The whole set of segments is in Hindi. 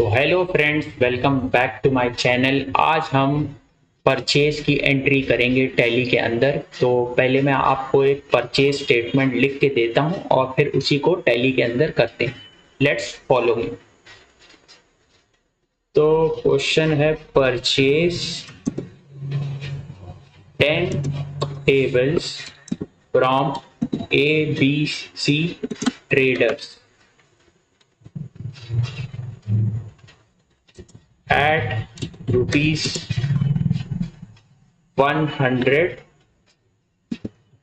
तो hello friends, welcome back to my channel. आज हम परचेज की एंट्री करेंगे टैली के अंदर। तो पहले मैं आपको एक परचेज स्टेटमेंट लिख के देता हूं और फिर उसी को टैली के अंदर करते हैं। Let's follow me. तो क्वेश्चन है purchase 10 tables from ABC traders at rupees 100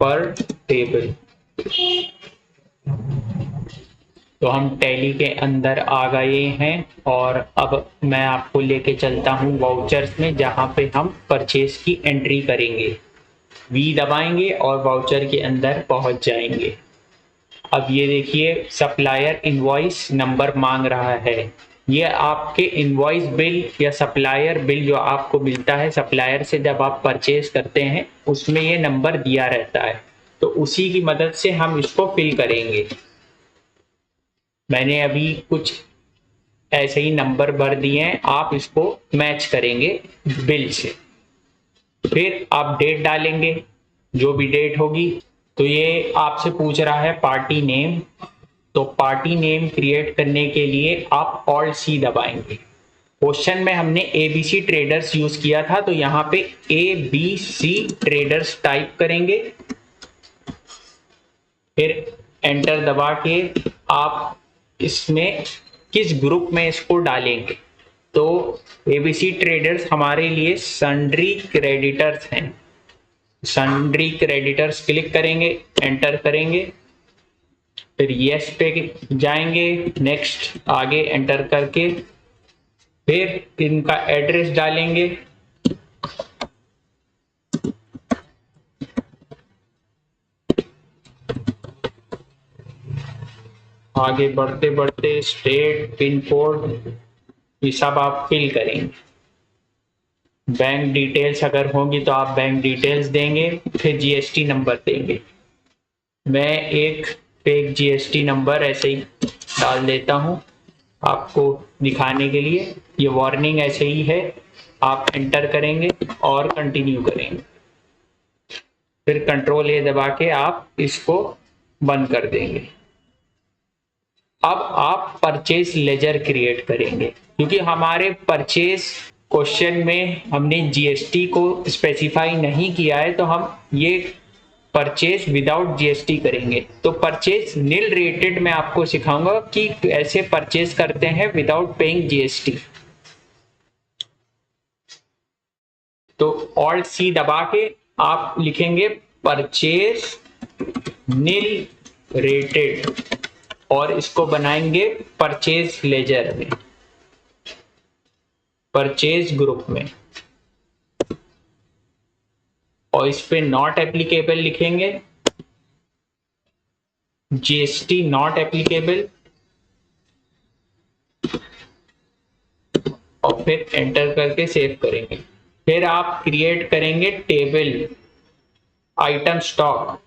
पर टेबल। तो हम टैली के अंदर आ गए हैं और अब मैं आपको लेके चलता हूं वाउचर्स में, जहां पे हम परचेज की एंट्री करेंगे। वी दबाएंगे और वाउचर के अंदर पहुंच जाएंगे। अब ये देखिए, सप्लायर इनवॉइस नंबर मांग रहा है। ये आपके इनवॉइस बिल या सप्लायर बिल जो आपको मिलता है सप्लायर से जब आप परचेज करते हैं, उसमें ये नंबर दिया रहता है। तो उसी की मदद से हम इसको फिल करेंगे। मैंने अभी कुछ ऐसे ही नंबर भर दिए हैं, आप इसको मैच करेंगे बिल से। फिर आप डेट डालेंगे, जो भी डेट होगी। तो ये आपसे पूछ रहा है पार्टी नेम। तो पार्टी नेम क्रिएट करने के लिए आप ऑल्ट सी दबाएंगे। क्वेश्चन में हमने ABC ट्रेडर्स यूज किया था, तो यहाँ पे ABC ट्रेडर्स टाइप करेंगे। फिर एंटर दबा के आप इसमें किस ग्रुप में इसको डालेंगे। तो ABC ट्रेडर्स हमारे लिए सन्ड्री क्रेडिटर्स हैं। सन्ड्री क्रेडिटर्स क्लिक करेंगे, एंटर करेंगे, फिर यस पे जाएंगे, नेक्स्ट आगे एंटर करके फिर इनका एड्रेस डालेंगे। आगे बढ़ते बढ़ते स्टेट, पिन कोड, ये सब आप फिल करेंगे। बैंक डिटेल्स अगर होंगी तो आप बैंक डिटेल्स देंगे, फिर GST नंबर देंगे। मैं एक फेक GST नंबर ऐसे ही डाल देता हूं आपको दिखाने के लिए। ये वार्निंग ऐसे ही है। आप एंटर करेंगे और कंटिन्यू करेंगे, फिर कंट्रोल ए दबा के आप इसको बंद कर देंगे। अब आप परचेज लेजर क्रिएट करेंगे, क्योंकि हमारे परचेज क्वेश्चन में हमने GST को स्पेसिफाई नहीं किया है, तो हम ये परचेज विदाउट GST करेंगे। तो परचेज नील रेटेड में आपको सिखाऊंगा कि कैसे परचेज करते हैं विदाउट पेइंग GST। तो ऑल्ट सी दबा के आप लिखेंगे परचेज नील रेटेड और इसको बनाएंगे परचेज लेजर में, परचेज ग्रुप में, और इस पे नॉट एप्लीकेबल लिखेंगे, GST नॉट एप्लीकेबल, और फिर एंटर करके सेव करेंगे। फिर आप क्रिएट करेंगे टेबल आइटम स्टॉक।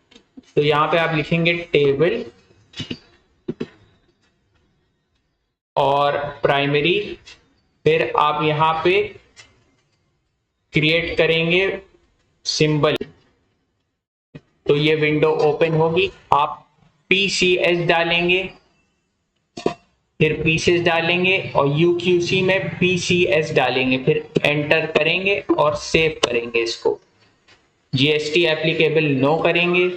तो यहां पे आप लिखेंगे टेबल और प्राइमरी। फिर आप यहां पे क्रिएट करेंगे सिंबल। तो ये विंडो ओपन होगी, आप PCS डालेंगे, फिर पीसेस डालेंगे और UQC में PCS डालेंगे, फिर एंटर करेंगे और सेव करेंगे इसको। GST एप्लीकेबल नो करेंगे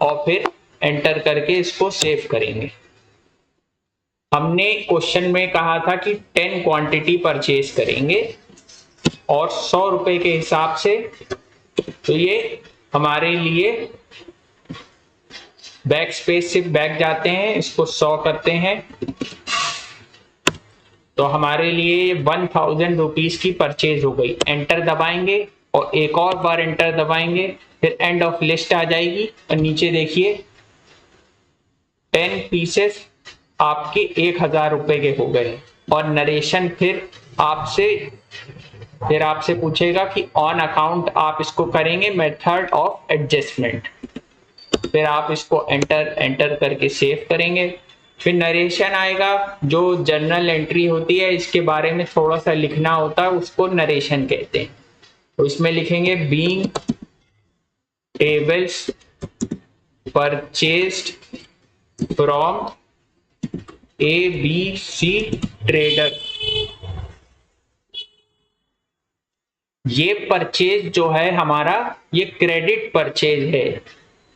और फिर एंटर करके इसको सेव करेंगे। हमने क्वेश्चन में कहा था कि 10 क्वांटिटी परचेज करेंगे और 100 रुपए के हिसाब से। तो ये हमारे लिए बैक स्पेस से बैक जाते हैं, इसको 100 करते हैं। तो हमारे लिए 1000 रुपीज की परचेज हो गई। एंटर दबाएंगे और एक और बार एंटर दबाएंगे, फिर एंड ऑफ लिस्ट आ जाएगी और नीचे देखिए 10 पीसेस आपके 1000 रुपए के हो गए। और नरेशन फिर आपसे पूछेगा कि ऑन अकाउंट आप इसको करेंगे मेथड ऑफ एडजस्टमेंट। फिर आप इसको एंटर करके सेव करेंगे। फिर नरेशन आएगा, जो जर्नल एंट्री होती है इसके बारे में थोड़ा सा लिखना होता है, उसको नरेशन कहते हैं। तो इसमें लिखेंगे being tables purchased from ABC trader. ये परचेज जो है हमारा, ये क्रेडिट परचेज है।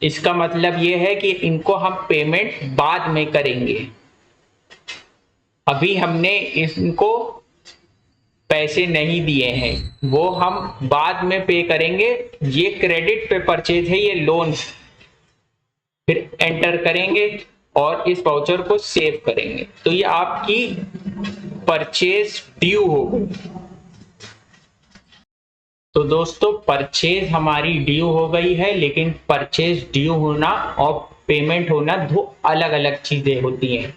इसका मतलब ये है कि इनको हम पेमेंट बाद में करेंगे, अभी हमने इनको पैसे नहीं दिए हैं, वो हम बाद में पे करेंगे। ये क्रेडिट पे परचेज है, ये लोन। फिर एंटर करेंगे और इस वाउचर को सेव करेंगे, तो ये आपकी परचेज ड्यू हो गई। तो दोस्तों परचेज हमारी ड्यू हो गई है, लेकिन परचेज ड्यू होना और पेमेंट होना दो अलग अलग चीजें होती हैं।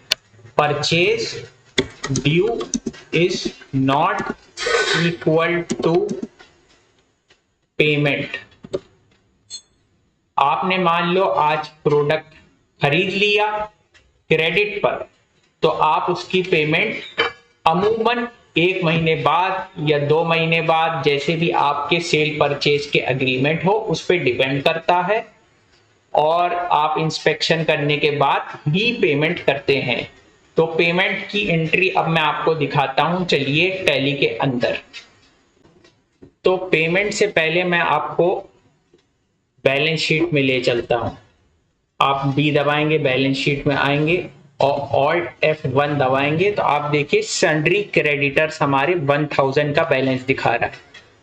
Purchase due is not equal to payment. आपने मान लो आज प्रोडक्ट खरीद लिया क्रेडिट पर, तो आप उसकी पेमेंट अमूमन 1 महीने बाद या 2 महीने बाद, जैसे भी आपके सेल परचेज के एग्रीमेंट हो उस पर डिपेंड करता है, और आप इंस्पेक्शन करने के बाद ही पेमेंट करते हैं। तो पेमेंट की एंट्री अब मैं आपको दिखाता हूं, चलिए टैली के अंदर। तो पेमेंट से पहले मैं आपको बैलेंस शीट में ले चलता हूं। आप बी दबाएंगे, बैलेंस शीट में आएंगे और Alt F1 दबाएंगे तो आप देखिए सन्ड्री क्रेडिटर्स हमारे 1000 का बैलेंस दिखा रहा है।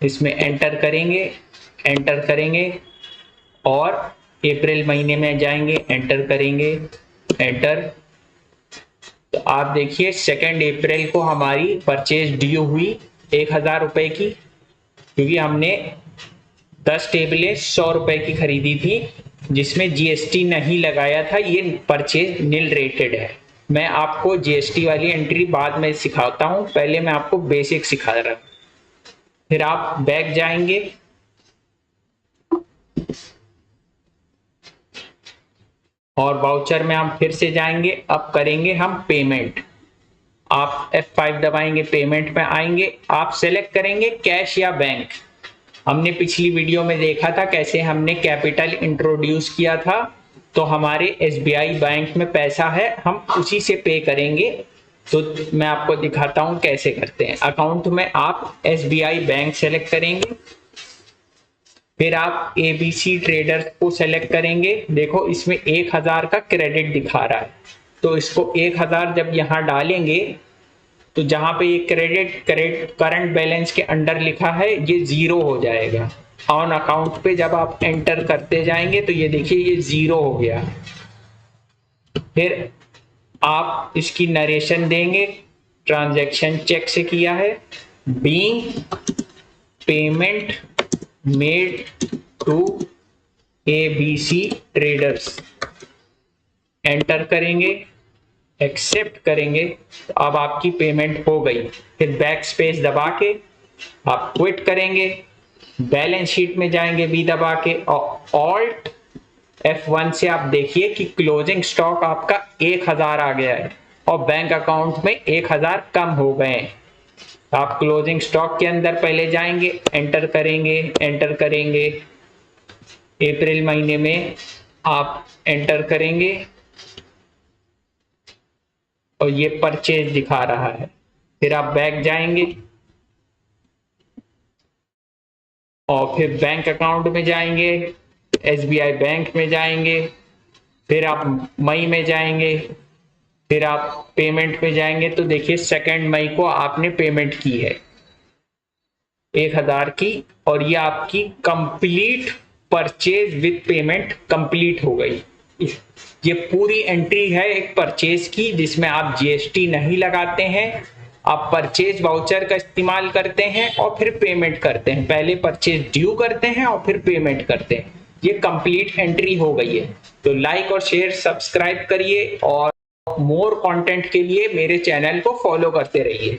इसमें एंटर करेंगे और अप्रैल महीने में जाएंगे, एंटर करेंगे, एंटर। तो आप देखिए 2 अप्रैल को हमारी परचेज ड्यू हुई 1000 रुपए की, क्योंकि हमने 10 टेबलें 100 रुपए की खरीदी थी, जिसमें जीएसटी नहीं लगाया था। ये परचेज नील रेटेड है। मैं आपको जीएसटी वाली एंट्री बाद में सिखाता हूं, पहले मैं आपको बेसिक सिखा रहा हूं। फिर आप बैक जाएंगे और वाउचर में हम फिर से जाएंगे। अब करेंगे हम पेमेंट। आप F5 दबाएंगे, पेमेंट में आएंगे, आप सेलेक्ट करेंगे कैश या बैंक। हमने पिछली वीडियो में देखा था कैसे हमने कैपिटल इंट्रोड्यूस किया था, तो हमारे SBI बैंक में पैसा है, हम उसी से पे करेंगे। तो मैं आपको दिखाता हूं कैसे करते हैं। अकाउंट में आप SBI बैंक सेलेक्ट करेंगे, फिर आप ABC ट्रेडर को सेलेक्ट करेंगे। देखो इसमें 1000 का क्रेडिट दिखा रहा है, तो इसको 1000 जब यहाँ डालेंगे तो जहां पे ये क्रेडिट करंट बैलेंस के अंडर लिखा है ये 0 हो जाएगा। ऑन अकाउंट पे जब आप एंटर करते जाएंगे तो ये देखिए ये 0 हो गया। फिर आप इसकी नरेशन देंगे, ट्रांजैक्शन चेक से किया है, being payment made to ABC traders, enter करेंगे, एक्सेप्ट करेंगे, तो अब आपकी पेमेंट हो गई। फिर बैक स्पेस दबा के आप क्विट करेंगे, बैलेंस शीट में जाएंगे बी दबा के, और Alt F1 से आप देखिए कि क्लोजिंग स्टॉक आपका 1000 आ गया है और बैंक अकाउंट में 1000 कम हो गए हैं। आप क्लोजिंग स्टॉक के अंदर पहले जाएंगे, एंटर करेंगे, अप्रैल महीने में आप एंटर करेंगे और ये परचेज दिखा रहा है। फिर आप बैक जाएंगे और फिर बैंक अकाउंट में जाएंगे, SBI बैंक में जाएंगे, फिर आप मई में जाएंगे, फिर आप पेमेंट में जाएंगे। तो देखिए 2 मई को आपने पेमेंट की है 1000 की, और ये आपकी complete purchase with payment complete हो गई। ये पूरी एंट्री है एक परचेज की, जिसमें आप जीएसटी नहीं लगाते हैं, आप परचेज वाउचर का इस्तेमाल करते हैं और फिर पेमेंट करते हैं। पहले परचेज ड्यू करते हैं और फिर पेमेंट करते हैं। ये कंप्लीट एंट्री हो गई है। तो लाइक और शेयर सब्सक्राइब करिए और मोर कंटेंट के लिए मेरे चैनल को फॉलो करते रहिए।